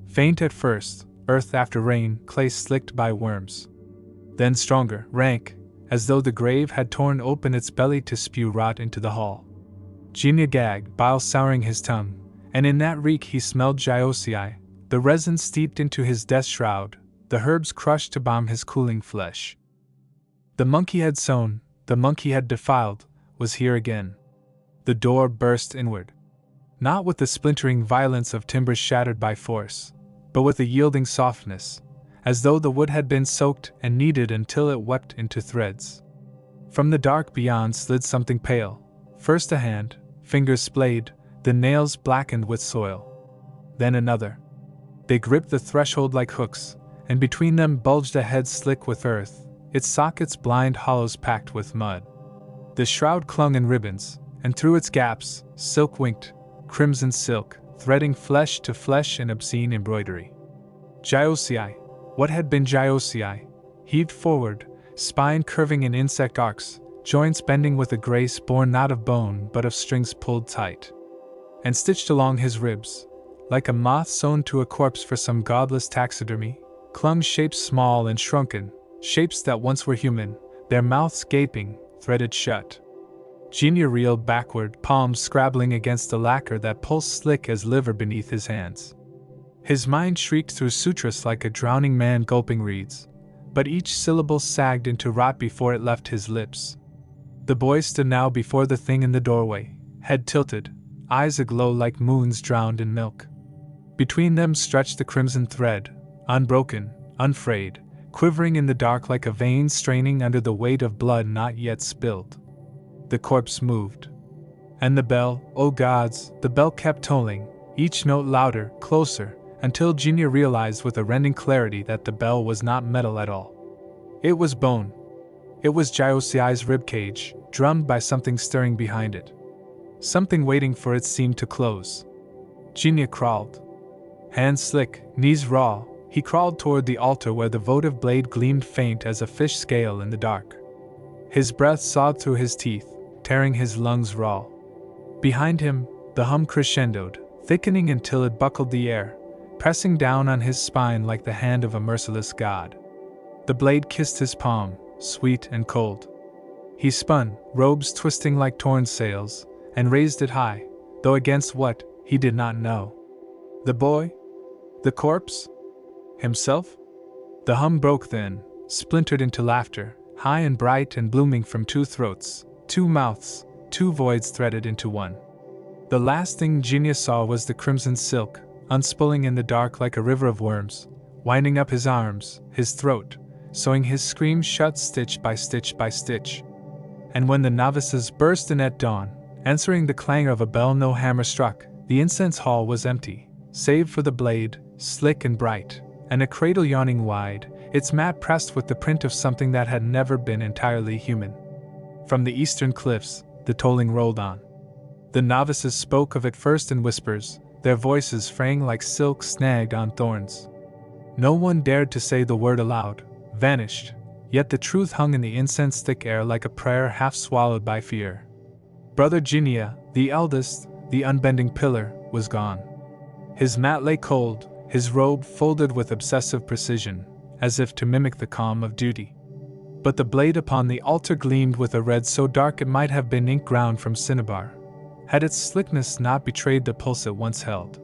Faint at first, earth after rain, clay slicked by worms. Then stronger, rank, as though the grave had torn open its belly to spew rot into the hall. Gina gagged, bile souring his tongue, and in that reek he smelled Josiah, the resin steeped into his death shroud, the herbs crushed to balm his cooling flesh. The monk he had sown, the monk he had defiled, was here again. The door burst inward. Not with the splintering violence of timbers shattered by force, but with a yielding softness, as though the wood had been soaked and kneaded until it wept into threads. From the dark beyond slid something pale, first a hand, fingers splayed, the nails blackened with soil. Then another. They gripped the threshold like hooks, and between them bulged a head slick with earth, its sockets blind hollows packed with mud. The shroud clung in ribbons, and through its gaps, silk winked, crimson silk, threading flesh to flesh in obscene embroidery. Gyosei, what had been Gyosei, heaved forward, spine curving in insect arcs, joints bending with a grace born not of bone but of strings pulled tight. And stitched along his ribs, like a moth sewn to a corpse for some godless taxidermy, clung shapes small and shrunken, shapes that once were human, their mouths gaping, threaded shut. Genia reeled backward, palms scrabbling against the lacquer that pulsed slick as liver beneath his hands. His mind shrieked through sutras like a drowning man gulping reeds, but each syllable sagged into rot before it left his lips. The boy stood now before the thing in the doorway, head tilted, eyes aglow like moons drowned in milk. Between them stretched the crimson thread, unbroken, unfrayed, quivering in the dark like a vein straining under the weight of blood not yet spilled. The corpse moved. And the bell, oh gods, the bell kept tolling, each note louder, closer, until Genia realized with a rending clarity that the bell was not metal at all. It was bone. It was Gyosei's ribcage, drummed by something stirring behind it. Something waiting for its seam to close. Genia crawled. Hands slick, knees raw, he crawled toward the altar where the votive blade gleamed faint as a fish scale in the dark. His breath sobbed through his teeth, tearing his lungs raw. Behind him, the hum crescendoed, thickening until it buckled the air, pressing down on his spine like the hand of a merciless god. The blade kissed his palm, sweet and cold. He spun, robes twisting like torn sails, and raised it high, though against what, he did not know. The boy? The corpse? Himself? The hum broke then, splintered into laughter, high and bright and blooming from two throats, two mouths, two voids threaded into one. The last thing Genia saw was the crimson silk, unspooling in the dark like a river of worms, winding up his arms, his throat, sewing his scream shut stitch by stitch by stitch. And when the novices burst in at dawn, answering the clangor of a bell no hammer struck, the incense hall was empty, save for the blade, slick and bright, and a cradle yawning wide, its mat pressed with the print of something that had never been entirely human. From the eastern cliffs, the tolling rolled on. The novices spoke of it first in whispers, their voices fraying like silk snagged on thorns. No one dared to say the word aloud, vanished, yet the truth hung in the incense-thick air like a prayer half swallowed by fear. Brother Genia, the eldest, the unbending pillar, was gone. His mat lay cold, his robe folded with obsessive precision, as if to mimic the calm of duty. But the blade upon the altar gleamed with a red so dark it might have been ink ground from cinnabar, had its slickness not betrayed the pulse it once held.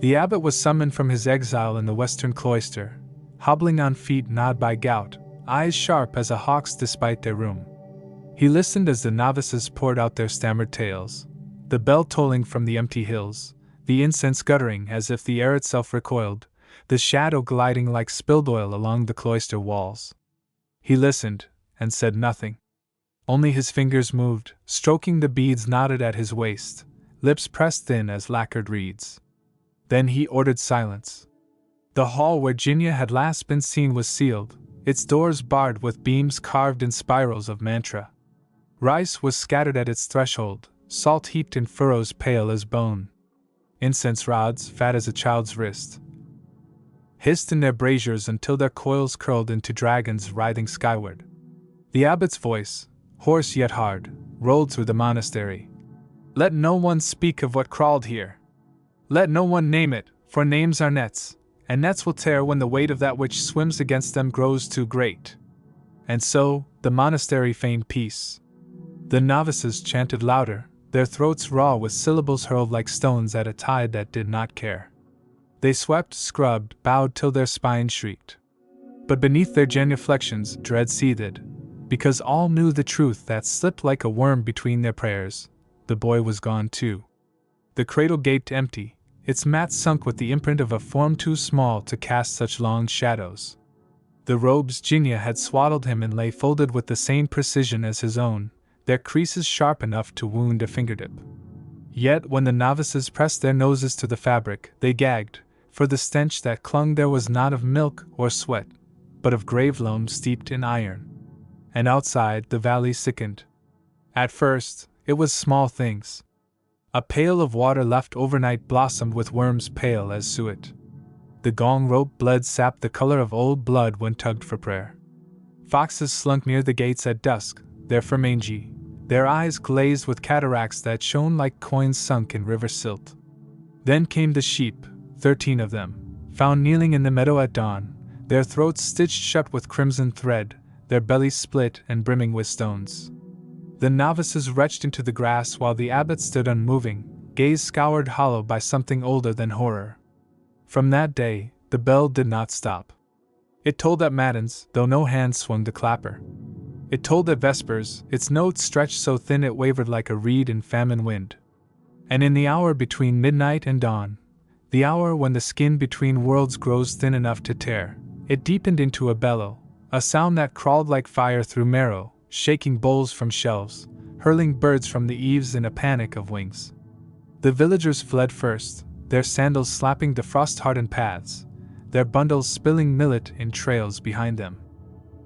The abbot was summoned from his exile in the western cloister, hobbling on feet gnawed by gout, eyes sharp as a hawk's despite their rheum. He listened as the novices poured out their stammered tales, the bell tolling from the empty hills, the incense guttering as if the air itself recoiled, the shadow gliding like spilled oil along the cloister walls. He listened, and said nothing. Only his fingers moved, stroking the beads knotted at his waist, lips pressed thin as lacquered reeds. Then he ordered silence. The hall where Genia had last been seen was sealed, its doors barred with beams carved in spirals of mantra. Rice was scattered at its threshold, salt heaped in furrows pale as bone. Incense rods, fat as a child's wrist, hissed in their braziers until their coils curled into dragons writhing skyward. The abbot's voice, hoarse yet hard, rolled through the monastery. Let no one speak of what crawled here. Let no one name it, for names are nets, and nets will tear when the weight of that which swims against them grows too great. And so, the monastery feigned peace. The novices chanted louder, their throats raw with syllables hurled like stones at a tide that did not care. They swept, scrubbed, bowed till their spines shrieked. But beneath their genuflections, dread seethed, because all knew the truth that slipped like a worm between their prayers. The boy was gone too. The cradle gaped empty, its mat sunk with the imprint of a form too small to cast such long shadows. The robes Ginia had swaddled him in lay folded with the same precision as his own, their creases sharp enough to wound a fingertip. Yet when the novices pressed their noses to the fabric, they gagged, for the stench that clung there was not of milk or sweat, but of grave loam steeped in iron. And outside, the valley sickened. At first, it was small things. A pail of water left overnight blossomed with worms pale as suet. The gong rope bled sap the color of old blood when tugged for prayer. Foxes slunk near the gates at dusk, their mangy, their eyes glazed with cataracts that shone like coins sunk in river silt. Then came the sheep, 13 of them, found kneeling in the meadow at dawn, their throats stitched shut with crimson thread, their bellies split and brimming with stones. The novices retched into the grass while the abbot stood unmoving, gaze scoured hollow by something older than horror. From that day, the bell did not stop. It tolled at matins, though no hand swung the clapper. It tolled at vespers, its notes stretched so thin it wavered like a reed in famine wind. And in the hour between midnight and dawn, the hour when the skin between worlds grows thin enough to tear, it deepened into a bellow, a sound that crawled like fire through marrow, shaking bowls from shelves, hurling birds from the eaves in a panic of wings. The villagers fled first, their sandals slapping the frost-hardened paths, their bundles spilling millet in trails behind them.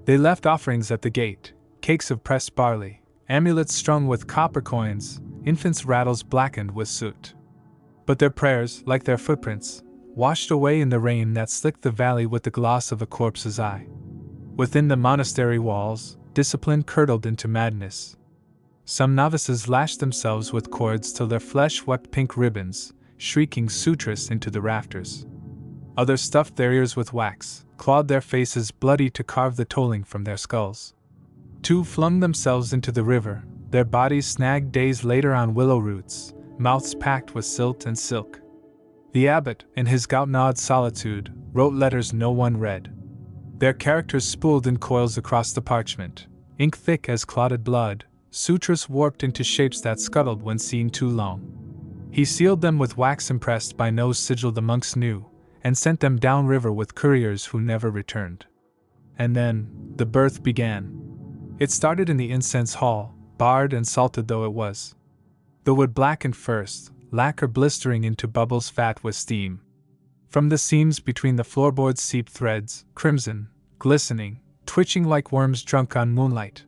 They left offerings at the gate, cakes of pressed barley, amulets strung with copper coins, infants' rattles blackened with soot. But their prayers, like their footprints, washed away in the rain that slicked the valley with the gloss of a corpse's eye. Within the monastery walls, discipline curdled into madness. Some novices lashed themselves with cords till their flesh wept pink ribbons, shrieking sutras into the rafters. Others stuffed their ears with wax, clawed their faces bloody to carve the tolling from their skulls. Two flung themselves into the river, their bodies snagged days later on willow roots, mouths packed with silt and silk. The abbot, in his gout-gnawed solitude, wrote letters no one read. Their characters spooled in coils across the parchment, ink thick as clotted blood, sutras warped into shapes that scuttled when seen too long. He sealed them with wax impressed by no sigil the monks knew, and sent them downriver with couriers who never returned. And then, the birth began. It started in the incense hall, barred and salted though it was. The wood blackened first, lacquer blistering into bubbles fat with steam. From the seams between the floorboards seeped threads, crimson, glistening, twitching like worms drunk on moonlight.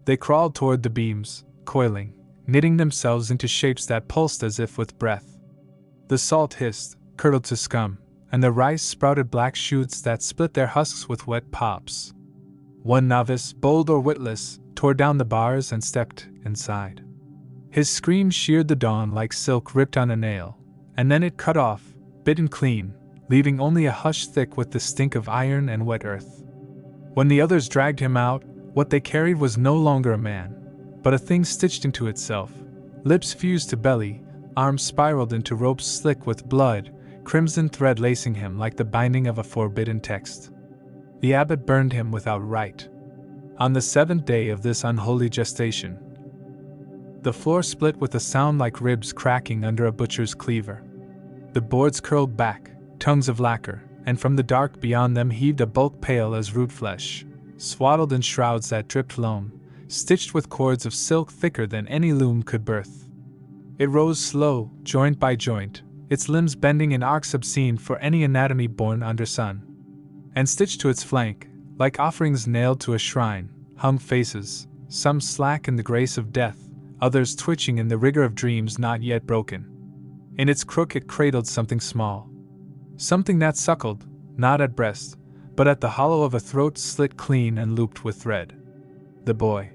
They crawled toward the beams, coiling, knitting themselves into shapes that pulsed as if with breath. The salt hissed, curdled to scum, and the rice sprouted black shoots that split their husks with wet pops. One novice, bold or witless, tore down the bars and stepped inside. His scream sheared the dawn like silk ripped on a nail, and then it cut off, bitten clean, leaving only a hush thick with the stink of iron and wet earth. When the others dragged him out, what they carried was no longer a man, but a thing stitched into itself, lips fused to belly, arms spiraled into ropes slick with blood, crimson thread lacing him like the binding of a forbidden text. The abbot burned him without rite. On the 7th day of this unholy gestation, the floor split with a sound like ribs cracking under a butcher's cleaver. The boards curled back, tongues of lacquer, and from the dark beyond them heaved a bulk pale as root flesh, swaddled in shrouds that dripped loam, stitched with cords of silk thicker than any loom could birth. It rose slow, joint by joint, its limbs bending in arcs obscene for any anatomy born under sun. And stitched to its flank, like offerings nailed to a shrine, hung faces, some slack in the grace of death, others twitching in the rigor of dreams not yet broken. In its crook it cradled something small. Something that suckled, not at breast, but at the hollow of a throat slit clean and looped with thread. The boy.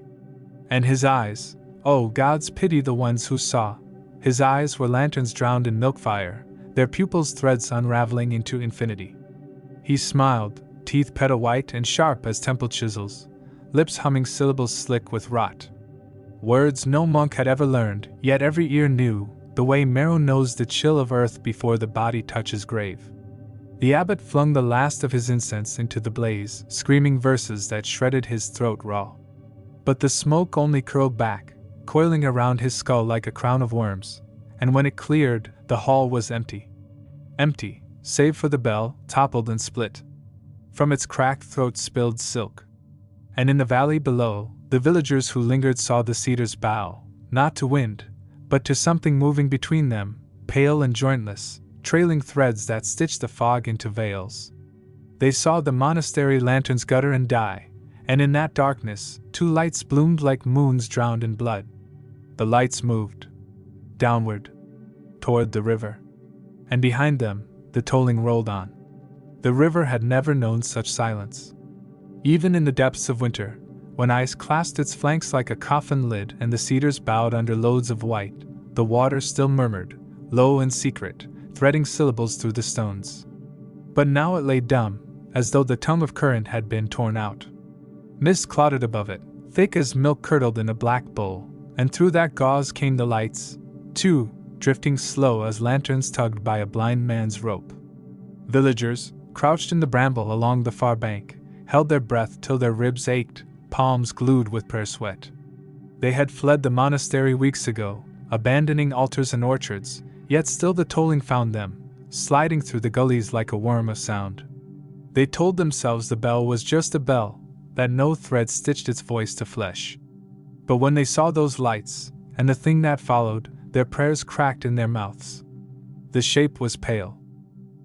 And his eyes, oh, God's pity the ones who saw. His eyes were lanterns drowned in milk fire, their pupils threads unraveling into infinity. He smiled, teeth petal white and sharp as temple chisels, lips humming syllables slick with rot. Words no monk had ever learned, yet every ear knew, the way marrow knows the chill of earth before the body touches grave. The abbot flung the last of his incense into the blaze, screaming verses that shredded his throat raw. But the smoke only curled back, coiling around his skull like a crown of worms, and when it cleared, the hall was empty. Empty, save for the bell, toppled and split. From its cracked throat spilled silk. And in the valley below, the villagers who lingered saw the cedars bow, not to wind, but to something moving between them, pale and jointless, trailing threads that stitched the fog into veils. They saw the monastery lanterns gutter and die, and in that darkness, two lights bloomed like moons drowned in blood. The lights moved. Downward. Toward the river. And behind them, the tolling rolled on. The river had never known such silence. Even in the depths of winter, when ice clasped its flanks like a coffin lid and the cedars bowed under loads of white, the water still murmured, low and secret, threading syllables through the stones. But now it lay dumb, as though the tongue of current had been torn out. Mist clouded above it, thick as milk curdled in a black bowl, and through that gauze came the lights, too, drifting slow as lanterns tugged by a blind man's rope. Villagers, crouched in the bramble along the far bank, held their breath till their ribs ached, palms glued with prayer sweat. They had fled the monastery weeks ago, abandoning altars and orchards, yet still the tolling found them, sliding through the gullies like a worm of sound. They told themselves the bell was just a bell, that no thread stitched its voice to flesh. But when they saw those lights, and the thing that followed, their prayers cracked in their mouths. The shape was pale.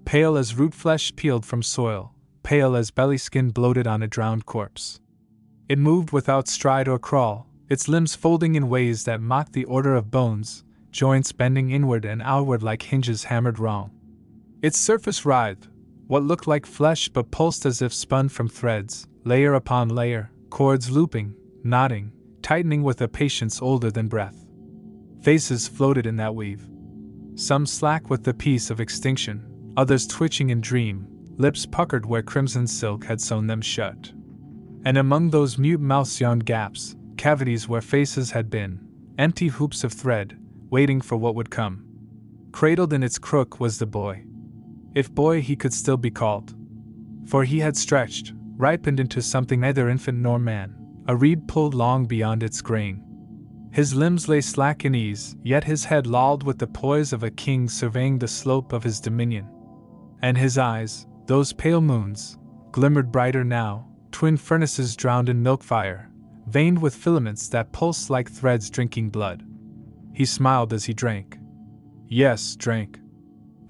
Pale as root flesh peeled from soil, pale as belly skin bloated on a drowned corpse. It moved without stride or crawl, its limbs folding in ways that mocked the order of bones, joints bending inward and outward like hinges hammered wrong. Its surface writhed, what looked like flesh but pulsed as if spun from threads, layer upon layer, cords looping, knotting, tightening with a patience older than breath. Faces floated in that weave. Some slack with the peace of extinction, others twitching in dream, lips puckered where crimson silk had sewn them shut. And among those mute mouths yawned gaps, cavities where faces had been, empty hoops of thread, waiting for what would come. Cradled in its crook was the boy. If boy he could still be called. For he had stretched, ripened into something neither infant nor man, a reed pulled long beyond its grain. His limbs lay slack in ease, yet his head lolled with the poise of a king surveying the slope of his dominion. And his eyes, those pale moons, glimmered brighter now, twin furnaces drowned in milk fire, veined with filaments that pulsed like threads drinking blood. He smiled as he drank. Yes, drank.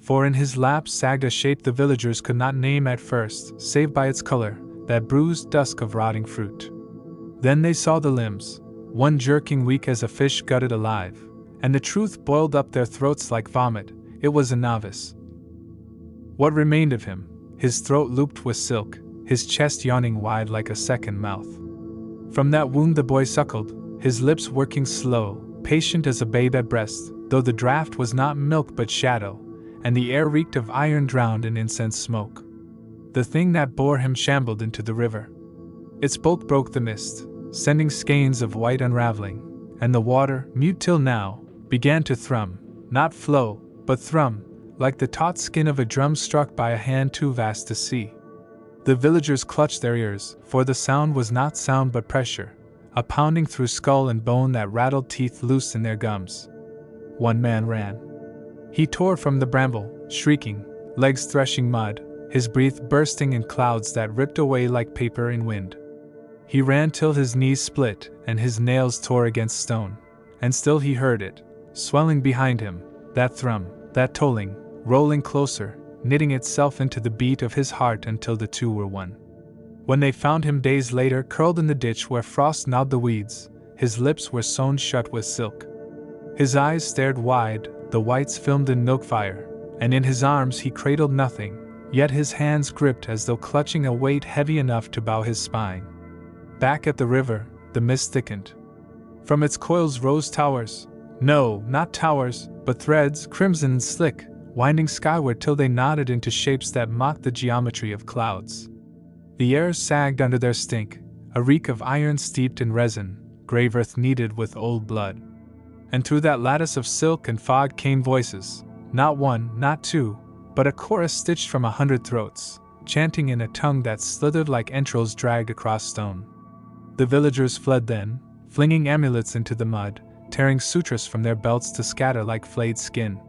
For in his lap sagged a shape the villagers could not name at first, save by its color, that bruised dusk of rotting fruit. Then they saw the limbs, one jerking weak as a fish gutted alive, and the truth boiled up their throats like vomit. It was a novice. What remained of him, his throat looped with silk, his chest yawning wide like a second mouth. From that wound the boy suckled, his lips working slow, patient as a babe at breast, though the draught was not milk but shadow, and the air reeked of iron drowned in incense smoke. The thing that bore him shambled into the river. Its bulk broke the mist, sending skeins of white unraveling, and the water, mute till now, began to thrum, not flow, but thrum, like the taut skin of a drum struck by a hand too vast to see. The villagers clutched their ears, for the sound was not sound but pressure, a pounding through skull and bone that rattled teeth loose in their gums. One man ran. He tore from the bramble, shrieking, legs threshing mud, his breath bursting in clouds that ripped away like paper in wind. He ran till his knees split and his nails tore against stone, and still he heard it, swelling behind him, that thrum, that tolling, rolling closer, knitting itself into the beat of his heart until the two were one. When they found him days later curled in the ditch where frost gnawed the weeds, his lips were sewn shut with silk. His eyes stared wide, the whites filmed in milk fire, and in his arms he cradled nothing, yet his hands gripped as though clutching a weight heavy enough to bow his spine. Back at the river, the mist thickened. From its coils rose towers. No, not towers, but threads, crimson and slick, winding skyward till they knotted into shapes that mocked the geometry of clouds. The air sagged under their stink, a reek of iron steeped in resin, grave earth kneaded with old blood. And through that lattice of silk and fog came voices, not one, not two, but a chorus stitched from 100 throats, chanting in a tongue that slithered like entrails dragged across stone. The villagers fled then, flinging amulets into the mud, tearing sutras from their belts to scatter like flayed skin.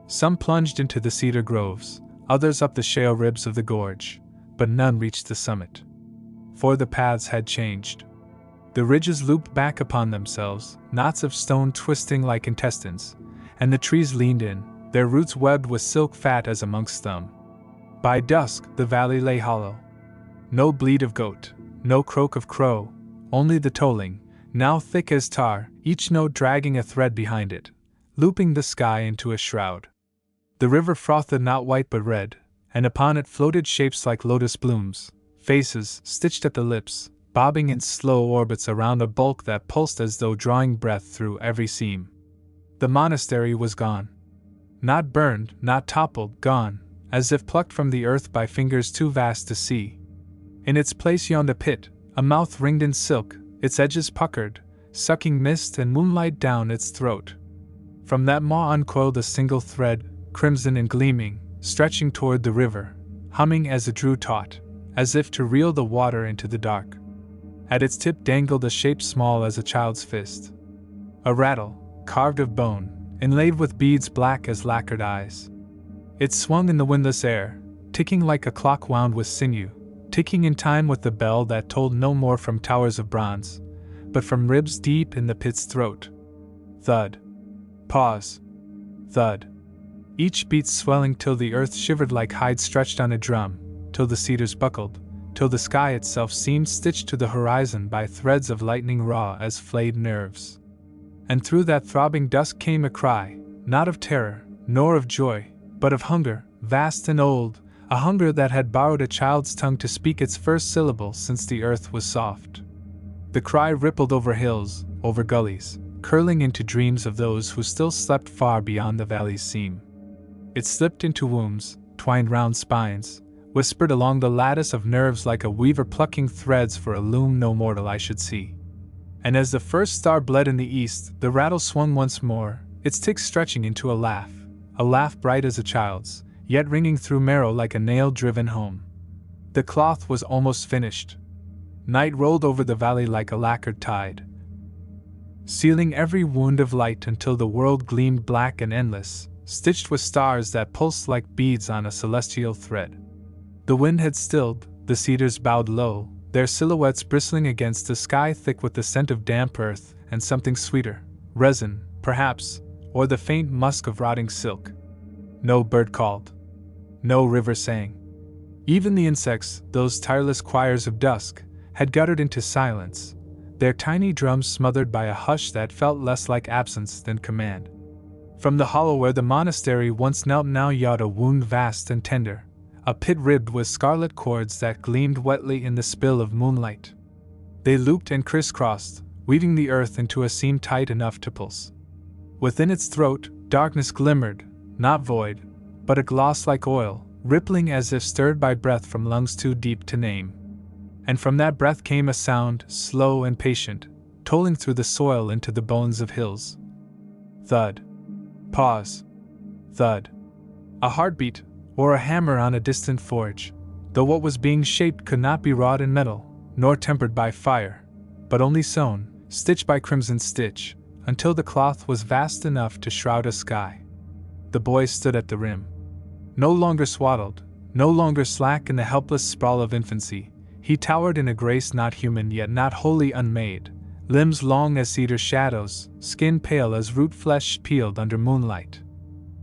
Some plunged into the cedar groves, others up the shale ribs of the gorge, but none reached the summit. For the paths had changed. The ridges looped back upon themselves, knots of stone twisting like intestines, and the trees leaned in, their roots webbed with silk fat as a monk's thumb. By dusk, the valley lay hollow. No bleat of goat, no croak of crow, only the tolling, now thick as tar, each note dragging a thread behind it, looping the sky into a shroud. The river frothed not white but red, and upon it floated shapes like lotus blooms, faces stitched at the lips, bobbing in slow orbits around a bulk that pulsed as though drawing breath through every seam. The monastery was gone. Not burned, not toppled, gone, as if plucked from the earth by fingers too vast to see. In its place yawned a pit, a mouth ringed in silk, its edges puckered, sucking mist and moonlight down its throat. From that maw uncoiled a single thread, crimson and gleaming, stretching toward the river, humming as it drew taut, as if to reel the water into the dark. At its tip dangled a shape small as a child's fist. A rattle, carved of bone, inlaid with beads black as lacquered eyes. It swung in the windless air, ticking like a clock wound with sinew, ticking in time with the bell that tolled no more from towers of bronze, but from ribs deep in the pit's throat. Thud. Pause. Thud. Each beat swelling till the earth shivered like hide stretched on a drum, till the cedars buckled, till the sky itself seemed stitched to the horizon by threads of lightning raw as flayed nerves. And through that throbbing dusk came a cry, not of terror, nor of joy, but of hunger, vast and old, a hunger that had borrowed a child's tongue to speak its first syllable since the earth was soft. The cry rippled over hills, over gullies, curling into dreams of those who still slept far beyond the valley's seam. It slipped into wombs, twined round spines, whispered along the lattice of nerves like a weaver plucking threads for a loom no mortal eye should see. And as the first star bled in the east, the rattle swung once more, its tick stretching into a laugh bright as a child's, yet ringing through marrow like a nail driven home. The cloth was almost finished. Night rolled over the valley like a lacquered tide, sealing every wound of light until the world gleamed black and endless, stitched with stars that pulsed like beads on a celestial thread. The wind had stilled, the cedars bowed low, their silhouettes bristling against the sky thick with the scent of damp earth and something sweeter, resin, perhaps, or the faint musk of rotting silk. No bird called. No river sang. Even the insects, those tireless choirs of dusk, had guttered into silence, their tiny drums smothered by a hush that felt less like absence than command. From the hollow where the monastery once knelt now yawned a wound vast and tender, a pit ribbed with scarlet cords that gleamed wetly in the spill of moonlight. They looped and crisscrossed, weaving the earth into a seam tight enough to pulse. Within its throat, darkness glimmered, not void, but a gloss like oil, rippling as if stirred by breath from lungs too deep to name. And from that breath came a sound, slow and patient, tolling through the soil into the bones of hills. Thud. Pause. Thud. A heartbeat, or a hammer on a distant forge, though what was being shaped could not be wrought in metal, nor tempered by fire, but only sewn, stitch by crimson stitch, until the cloth was vast enough to shroud a sky. The boy stood at the rim. No longer swaddled, no longer slack in the helpless sprawl of infancy, he towered in a grace not human yet not wholly unmade, limbs long as cedar shadows, skin pale as root flesh peeled under moonlight.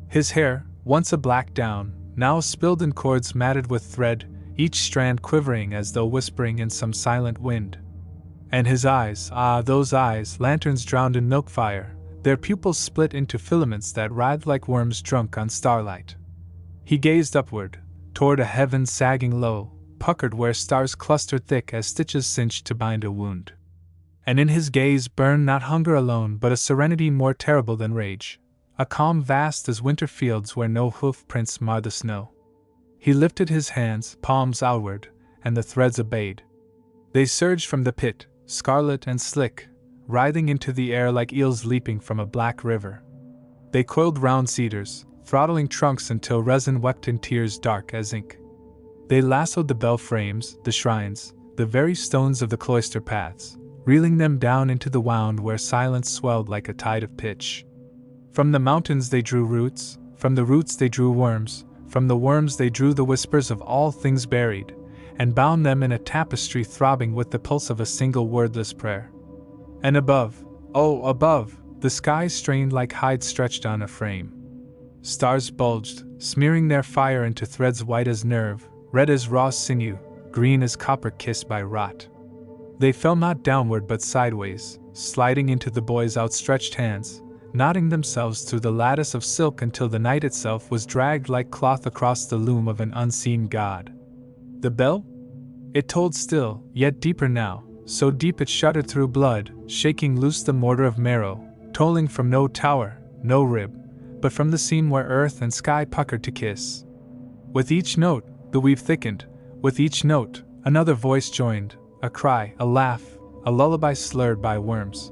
His hair, once a black down, now spilled in cords matted with thread, each strand quivering as though whispering in some silent wind. And his eyes, those eyes, lanterns drowned in milk fire, their pupils split into filaments that writhed like worms drunk on starlight. He gazed upward, toward a heaven sagging low, puckered where stars clustered thick as stitches cinched to bind a wound. And in his gaze burned not hunger alone but a serenity more terrible than rage, a calm vast as winter fields where no hoof prints mar the snow. He lifted his hands, palms outward, and the threads obeyed. They surged from the pit, scarlet and slick, writhing into the air like eels leaping from a black river. They coiled round cedars, throttling trunks until resin wept in tears dark as ink. They lassoed the bell frames, the shrines, the very stones of the cloister paths, reeling them down into the wound where silence swelled like a tide of pitch. From the mountains they drew roots, from the roots they drew worms, from the worms they drew the whispers of all things buried, and bound them in a tapestry throbbing with the pulse of a single wordless prayer. And above, oh above, the sky strained like hide stretched on a frame. Stars bulged, smearing their fire into threads white as nerve, red as raw sinew, green as copper kissed by rot. They fell not downward but sideways, sliding into the boy's outstretched hands, knotting themselves through the lattice of silk until the night itself was dragged like cloth across the loom of an unseen god. The bell? It tolled still, yet deeper now, so deep it shuddered through blood, shaking loose the mortar of marrow, tolling from no tower, no rib, but from the seam where earth and sky puckered to kiss. With each note, the weave thickened, with each note, another voice joined, a cry, a laugh, a lullaby slurred by worms.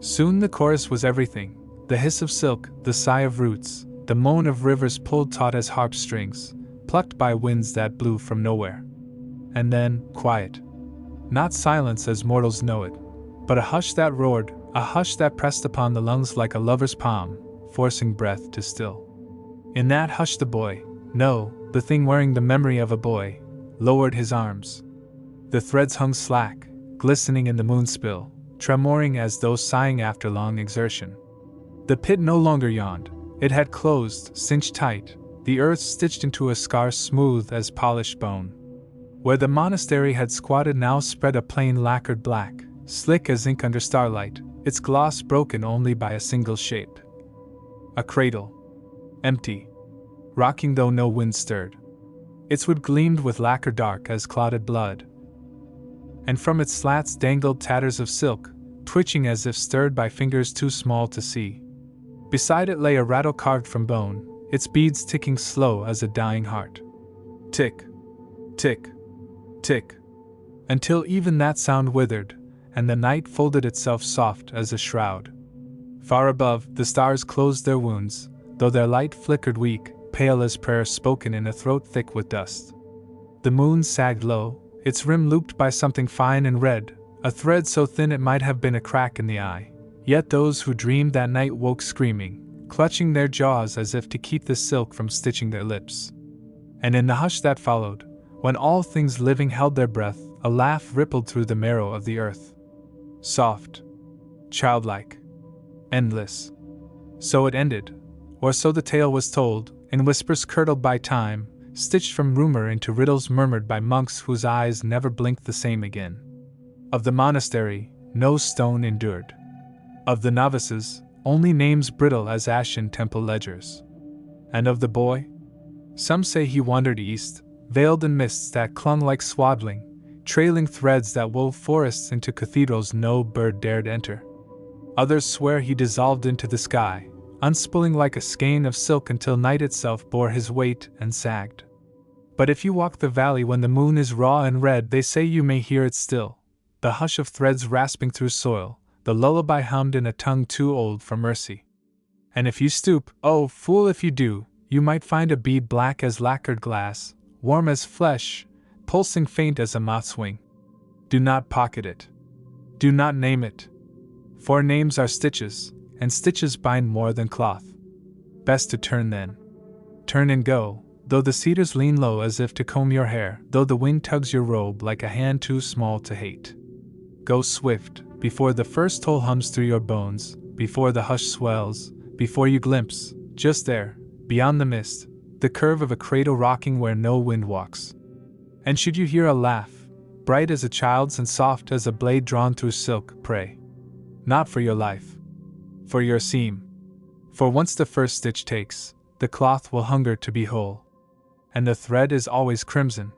Soon the chorus was everything, the hiss of silk, the sigh of roots, the moan of rivers pulled taut as harp strings, plucked by winds that blew from nowhere. And then, quiet. Not silence as mortals know it, but a hush that roared, a hush that pressed upon the lungs like a lover's palm, forcing breath to still. In that hush the boy, no, the thing wearing the memory of a boy, lowered his arms. The threads hung slack, glistening in the moonspill, tremoring as though sighing after long exertion. The pit no longer yawned, it had closed, cinched tight, the earth stitched into a scar smooth as polished bone. Where the monastery had squatted now spread a plain lacquered black, slick as ink under starlight, its gloss broken only by a single shape. A cradle. Empty. Rocking though no wind stirred. Its wood gleamed with lacquer dark as clotted blood. And from its slats dangled tatters of silk, twitching as if stirred by fingers too small to see. Beside it lay a rattle carved from bone, its beads ticking slow as a dying heart. Tick. Tick. Tick. Until even that sound withered, and the night folded itself soft as a shroud. Far above, the stars closed their wounds, though their light flickered weak, pale as prayer spoken in a throat thick with dust. The moon sagged low, its rim looped by something fine and red, a thread so thin it might have been a crack in the eye. Yet those who dreamed that night woke screaming, clutching their jaws as if to keep the silk from stitching their lips. And in the hush that followed, when all things living held their breath, a laugh rippled through the marrow of the earth. Soft. Childlike. Endless. So it ended, or so the tale was told, in whispers curdled by time, stitched from rumor into riddles murmured by monks whose eyes never blinked the same again. Of the monastery, no stone endured. Of the novices, only names brittle as ashen temple ledgers. And of the boy? Some say he wandered east, veiled in mists that clung like swaddling, trailing threads that wove forests into cathedrals no bird dared enter. Others swear he dissolved into the sky, unspooling like a skein of silk until night itself bore his weight and sagged. But if you walk the valley when the moon is raw and red, they say you may hear it still, the hush of threads rasping through soil, the lullaby hummed in a tongue too old for mercy. And if you stoop, oh, fool if you do, you might find a bead black as lacquered glass, warm as flesh, pulsing faint as a moth's wing. Do not pocket it. Do not name it. For names are stitches, and stitches bind more than cloth. Best to turn then. Turn and go, though the cedars lean low as if to comb your hair, though the wind tugs your robe like a hand too small to hate. Go swift, before the first toll hums through your bones, before the hush swells, before you glimpse, just there, beyond the mist, the curve of a cradle rocking where no wind walks. And should you hear a laugh, bright as a child's and soft as a blade drawn through silk, pray. Not for your life. For your seam. For once the first stitch takes, the cloth will hunger to be whole. And the thread is always crimson.